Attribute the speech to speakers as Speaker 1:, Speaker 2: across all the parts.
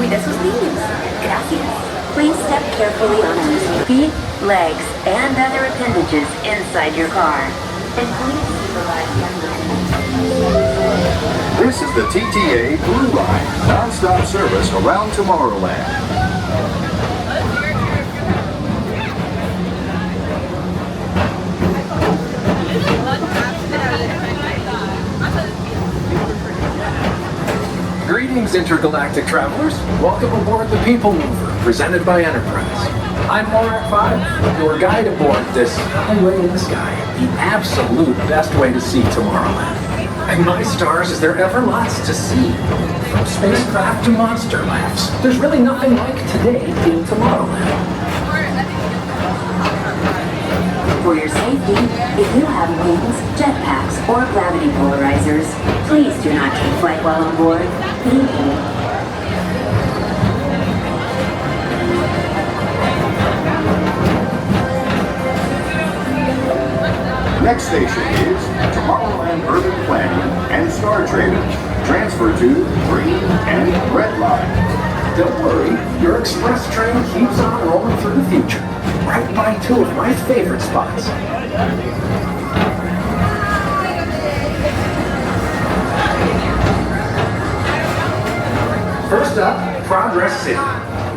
Speaker 1: de sus niños. Gracias. Please step carefully on your feet, legs, and other appendages inside your car. And please supervise younger.
Speaker 2: This is the TTA Blue Line, non-stop service around Tomorrowland.
Speaker 3: Greetings, intergalactic travelers. Welcome aboard the PeopleMover, presented by Enterprise. I'm Morak 5, your guide aboard this highway in the sky, the absolute best way to see Tomorrowland. And my stars, is there ever lots to see? From spacecraft to monster laughs, there's really nothing like today in Tomorrowland.
Speaker 1: For your safety, if you have wings, jetpacks, or gravity polarizers, please do not take flight while on board. Thank you.
Speaker 2: Next station is Tomorrowland Urban Planning and Star Trading. Transfer to Green and Red Line.
Speaker 3: Don't worry, your express train keeps on rolling through the future, right by two of my favorite spots. First up, Progress City,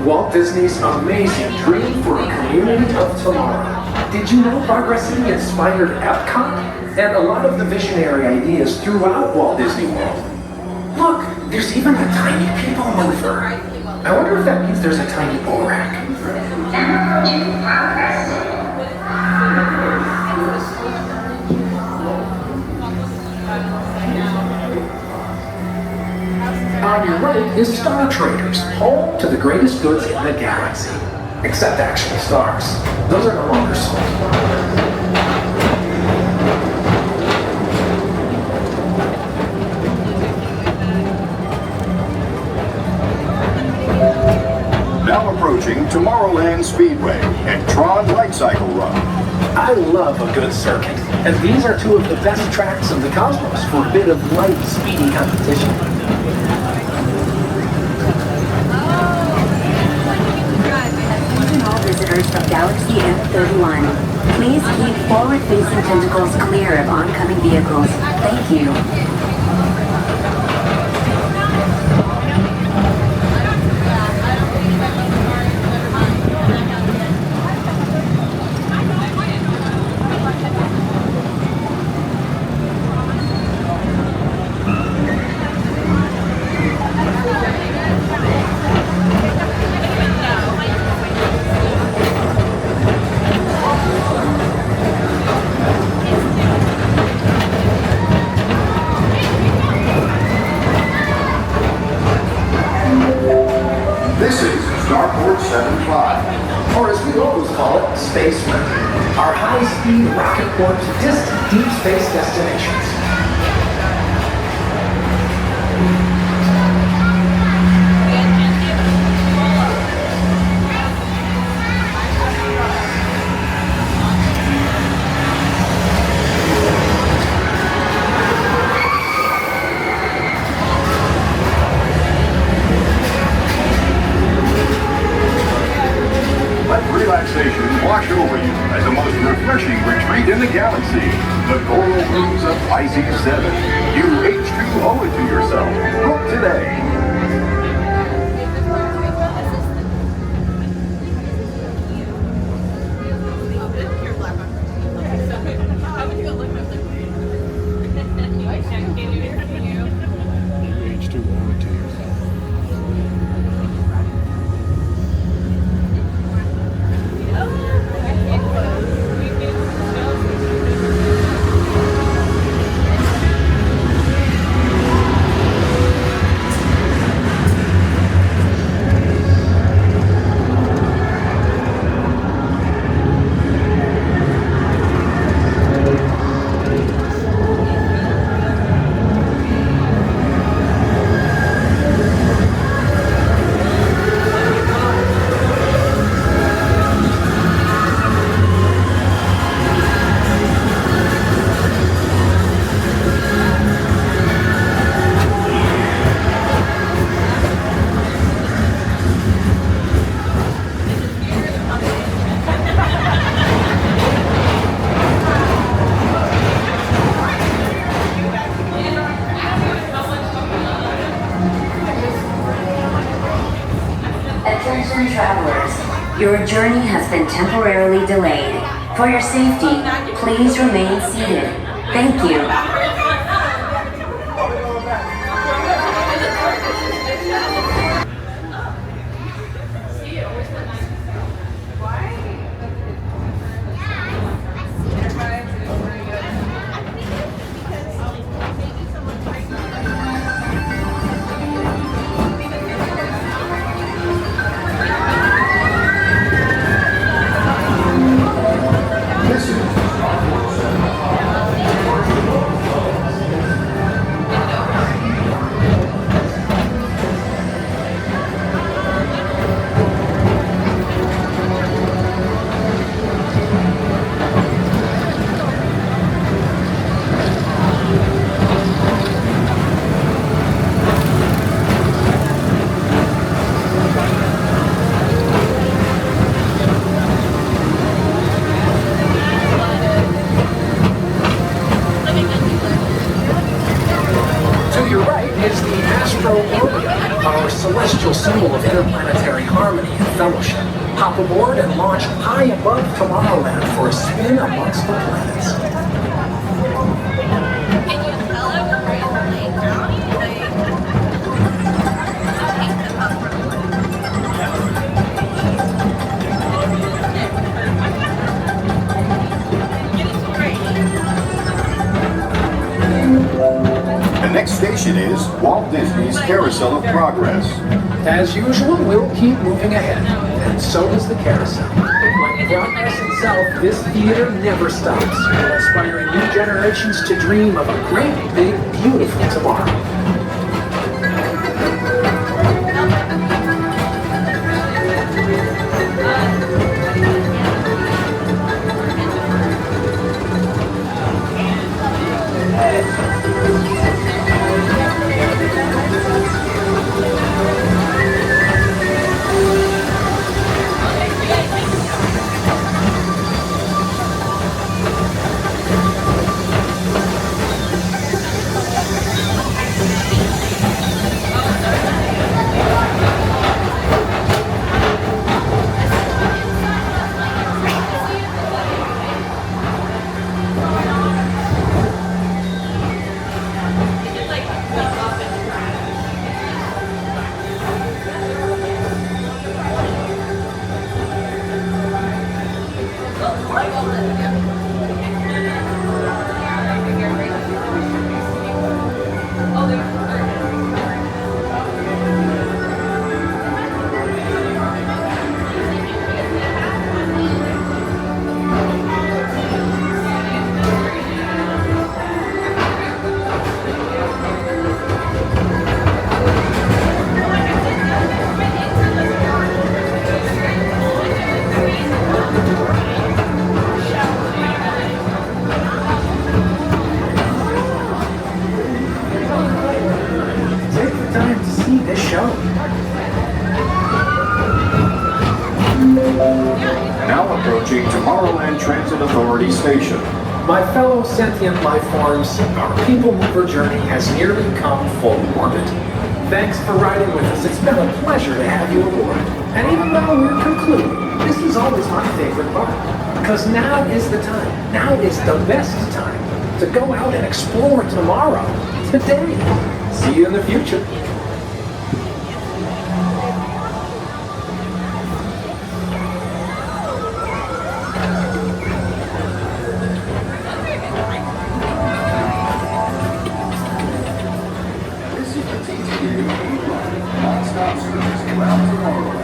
Speaker 3: Walt Disney's amazing dream for a community of tomorrow. Did you know Progress City inspired Epcot and a lot of the visionary ideas throughout Walt Disney World? Look, there's even a tiny PeopleMover. I wonder if that means there's a tiny Borak. On your right is Star Traders, home to the greatest goods in the galaxy. Except actual stars. Those are no longer sold.
Speaker 2: Now approaching Tomorrowland Speedway and Tron Light Cycle Run.
Speaker 3: I love a good circuit, and these are two of the best tracks in the cosmos for a bit of light, speedy competition.
Speaker 1: Visitors from Galaxy M31. Please keep forward-facing tentacles clear of oncoming vehicles. Thank you.
Speaker 2: This is Starport 75.
Speaker 3: Or as we always call it, Space Mountain. Our high-speed rocket warp to distant deep space destinations.
Speaker 2: Let relaxation wash over you as the most refreshing retreat in the galaxy. The coral rooms of Pisces 7. You H2 owe it to yourself. Book today.
Speaker 1: Attention travelers, your journey has been temporarily delayed. For your safety, please remain seated. Thank you.
Speaker 3: Celestial symbol of interplanetary harmony and fellowship. Hop aboard and launch high above Tomorrowland for a spin amongst the planets.
Speaker 2: The next station is Walt Disney's Carousel of Progress.
Speaker 3: As usual, we'll keep moving ahead, and so does the carousel. Like progress itself, this theater never stops, inspiring new generations to dream of a great, big, beautiful tomorrow.
Speaker 2: Now approaching Tomorrowland Transit Authority Station.
Speaker 3: My fellow sentient life forms, our PeopleMover journey has nearly come full orbit. Thanks for riding with us. It's been a pleasure to have you aboard. And even though we're concluding, this is always my favorite part. Because now is the time. Now is the best time to go out and explore tomorrow, today. See you in the future.
Speaker 2: Non-stop service around Tomorrowland.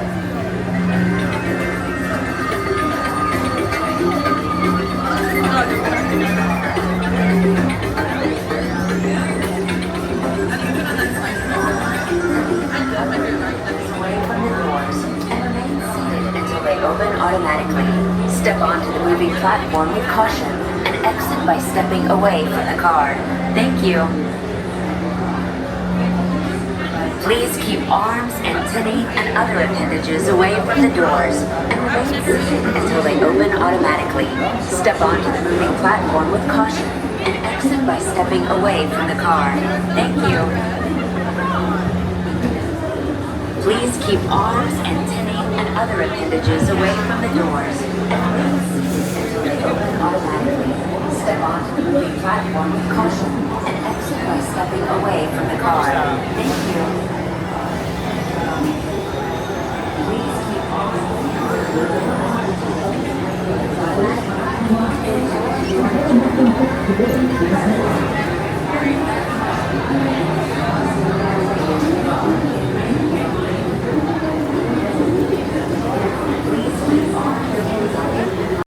Speaker 1: Away from the doors and remain seated until they open automatically. Step onto the moving platform with caution and exit by stepping away from the car. Thank you. Please keep arms, antennae, and other appendages away from the doors and remain seated until they open automatically. Step onto the moving platform with caution and exit by stepping away from the car. Thank you. Please keep arms, antennae, and other appendages away from the doors and remain seated until they open automatically. Step onto the moving platform with caution and exit by stepping away from the car. Thank you.